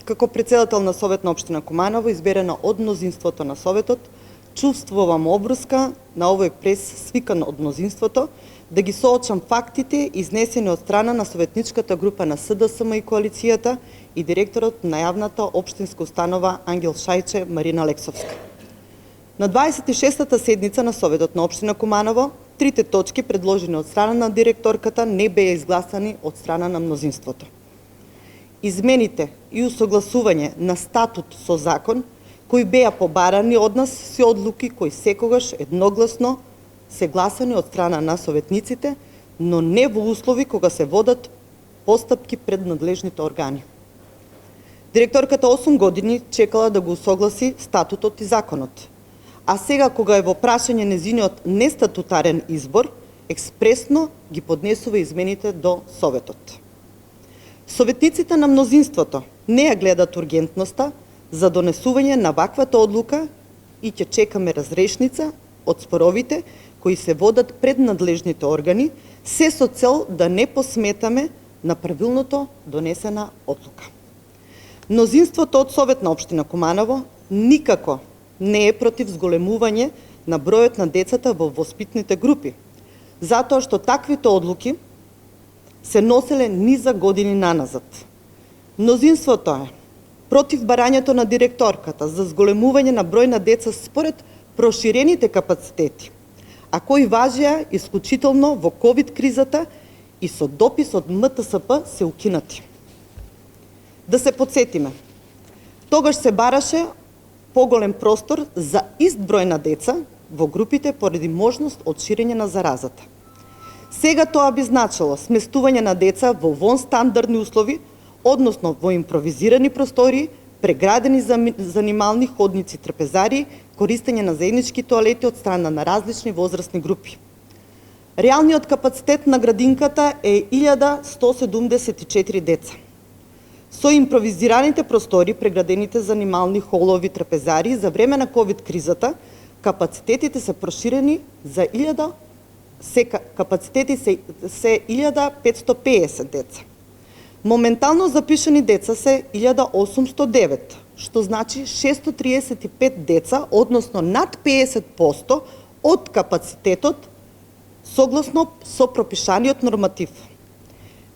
Како председател на Совет на општина Куманово, изберена од мнозинството на Советот, чувствувам обврска на овој прес свикан од мнозинството да ги соочам фактите изнесени од страна на советничката група на СДСМ и коалицијата и директорот на јавната општинска установа Ангел Шајче Марина Лексовска. На 26-та седница на Советот на општина Куманово, трите точки предложени од страна на директорката не беа изгласани од страна на мнозинството. Измените и усогласување на статут со закон, кои беа побарани од нас, се одлуки кои секогаш едногласно се гласани од страна на советниците, но не во услови кога се водат постапки пред надлежните органи. Директорката 8 години чекала да го усогласи статутот и законот, а сега кога е во прашање незиниот нестатутарен избор, експресно ги поднесува измените до Советот. Советниците на мнозинството не ја гледат ургентноста за донесување на ваквата одлука и ќе чекаме разрешница од споровите кои се водат пред надлежните органи, се со цел да не посметаме на правилното донесена одлука. Мнозинството од Совет на општина Куманово никако не е против зголемување на бројот на децата во воспитните групи, затоа што таквите одлуки се носеле низа години наназад. Мнозинството е против барањето на директорката за зголемување на број на деца според проширените капацитети, а кои важеа исклучително во ковид кризата и со допис од МТСП се укинати. Да се подсетиме, тогаш се бараше поголем простор за ист број на деца во групите поради можност од ширење на заразата. Сега тоа би значило сместување на деца во вонстандардни услови, односно во импровизирани простории, преградени занимални ходници, трпезари, користење на заеднички тоалети од страна на различни возрастни групи. Реалниот капацитет на градинката е 1174 деца. Со импровизираните простори, преградените занимални холови, трпезари, за време на ковид кризата, капацитетите се проширени за 1550 деца. Моментално запишани деца се 1809, што значи 635 деца, односно над 50% од капацитетот согласно со пропишаниот норматив.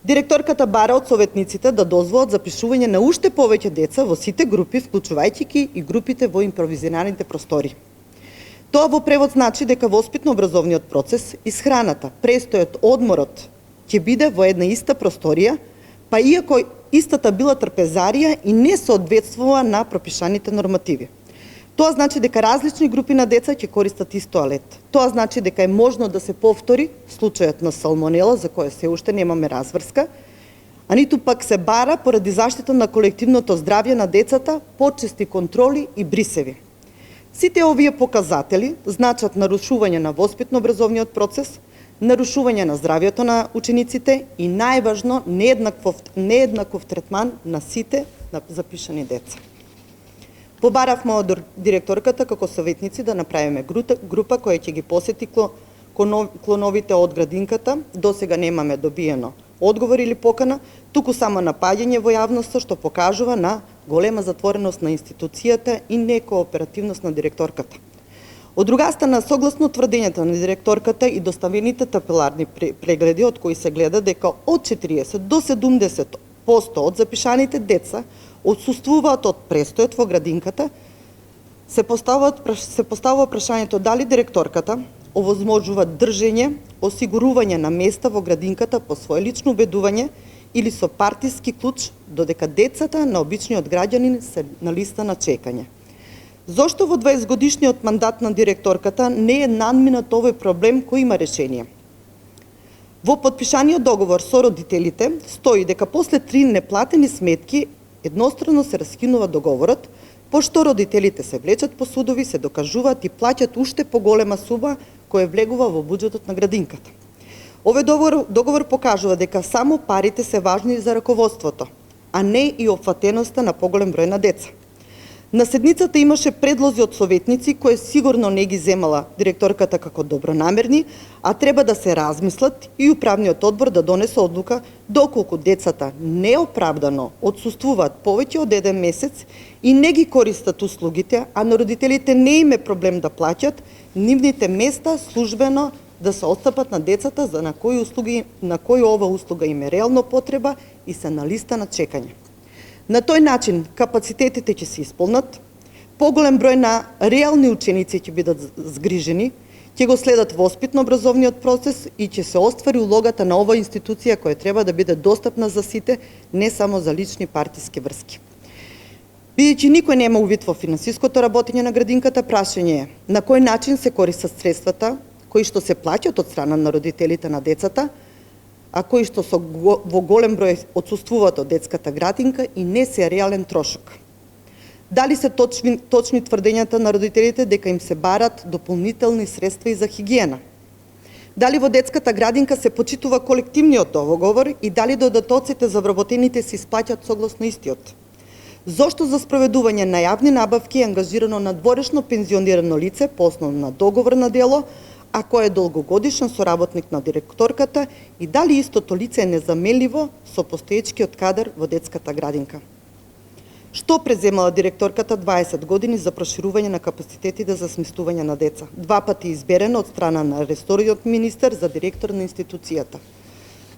Директорката бара од советниците да дозволат запишување на уште повеќе деца во сите групи, вклучувајќи и групите во импровизираните простори. Тоа во превод значи дека воспитно-образовниот процес, исхраната, престојот, одморот ќе биде во една иста просторија, па иако истата била трпезарија и не соодветствува на пропишаните нормативи. Тоа значи дека различни групи на деца ќе користат ист тоалет. Тоа значи дека е можно да се повтори случајот на салмонела, за која се уште немаме разврска, а ниту пак се бара поради заштита на колективното здравје на децата, почести контроли и брисеви. Сите овие показатели значат нарушување на воспитно-образовниот процес, нарушување на здравјето на учениците и најважно нееднаков третман на сите запишани деца. Побаравме од директорката како советници да направиме група која ќе ги посети клоновите од градинката. До сега немаме добиено одговор или покана, туку само напаѓање во јавноста што покажува на голема затвореност на институцијата и некооперативност на директорката. Од друга страна, согласно тврдењата на директорката и доставените табеларни прегледи од кои се гледа дека од 40 до 70% од запишаните деца отсуствуваат од престојот во градинката, се поставува прашањето дали директорката овозможува држење, осигурување на места во градинката по своје лично убедување или со партиски клуч, додека децата на обичниот граѓанин се на листа на чекање. Зошто во 20-годишниот мандат на директорката не е надминат овој проблем кој има решение? Во подпишаниот договор со родителите стои дека после 3 неплатени сметки еднострано се раскинува договорот, пошто родителите се влечат по судови, се докажуваат и плаќат уште поголема сума која влегува во буџетот на градинката. Овој договор покажува дека само парите се важни за раководството, а не и опфатеноста на поголем број на деца. На седницата имаше предлози од советници кои сигурно не ги земала директорката како добронамерни, а треба да се размислат и управниот одбор да донесе одлука доколку децата неоправдано отсуствуваат повеќе од еден месец и не ги користат услугите, а на родителите не им е проблем да плаќат, нивните места службено да се отстапат на децата за на кои ова услуга им е реално потреба и се на листа на чекање. На тој начин капацитетите ќе се исполнат, поголем број на реални ученици ќе бидат згрижени, ќе го следат воспитно-образовниот процес и ќе се оствари улогата на оваа институција која треба да биде достапна за сите, не само за лични партиски врски. Бидејќи никој нема увид во финансиското работење на градинката, прашање е на кој начин се користат средствата кои што се плаќаат од страна на родителите на децата, а кои што во голем број отсуствуваат од детската градинка и не се реален трошок. Дали се точни тврдењата на родителите дека им се барат дополнителни средства и за хигиена? Дали во детската градинка се почитува колективниот договор и дали додатоците за вработените се исплаќаат согласно истиот? Зошто за спроведување на јавни набавки е ангажирано надворешно пензионирано лице по основа на договор на дело, а кој е долгогодишен соработник на директорката и дали истото лице е незаменливо со постоечкиот кадар во детската градинка? Што преземала директорката 20 години за проширување на капацитетите за сместување на деца? 2 пати изберена од страна на ресорниот министер за директор на институцијата.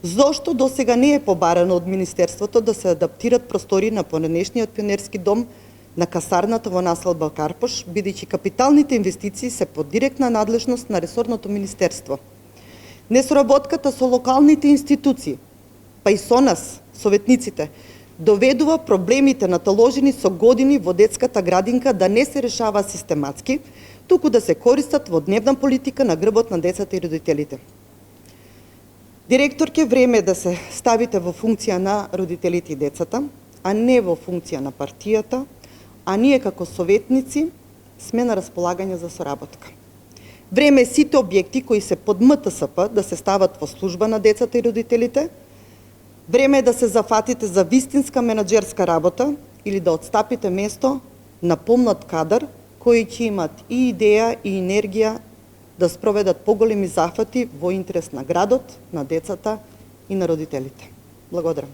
Зошто досега не е побарано од Министерството да се адаптират простори на понеднешниот пионерски дом на касарната во населба Карпош, бидејќи капиталните инвестиции се под директна надлежност на ресорното министерство? Несоработката со локалните институции, па и со нас, советниците, доведува проблемите наталожени со години во детската градинка да не се решава систематски, туку да се користат во дневна политика на грбот на децата и родителите. Директорке, време е да се ставите во функција на родителите и децата, а не во функција на партијата, а ние како советници сме на располагање за соработка. Време е сите објекти кои се под МТСП да се стават во служба на децата и родителите. Време е да се зафатите за вистинска менаџерска работа или да отстапите место на помлад кадар кои ќе имат и идеја и енергија да спроведат поголеми зафати во интерес на градот, на децата и на родителите. Благодарам.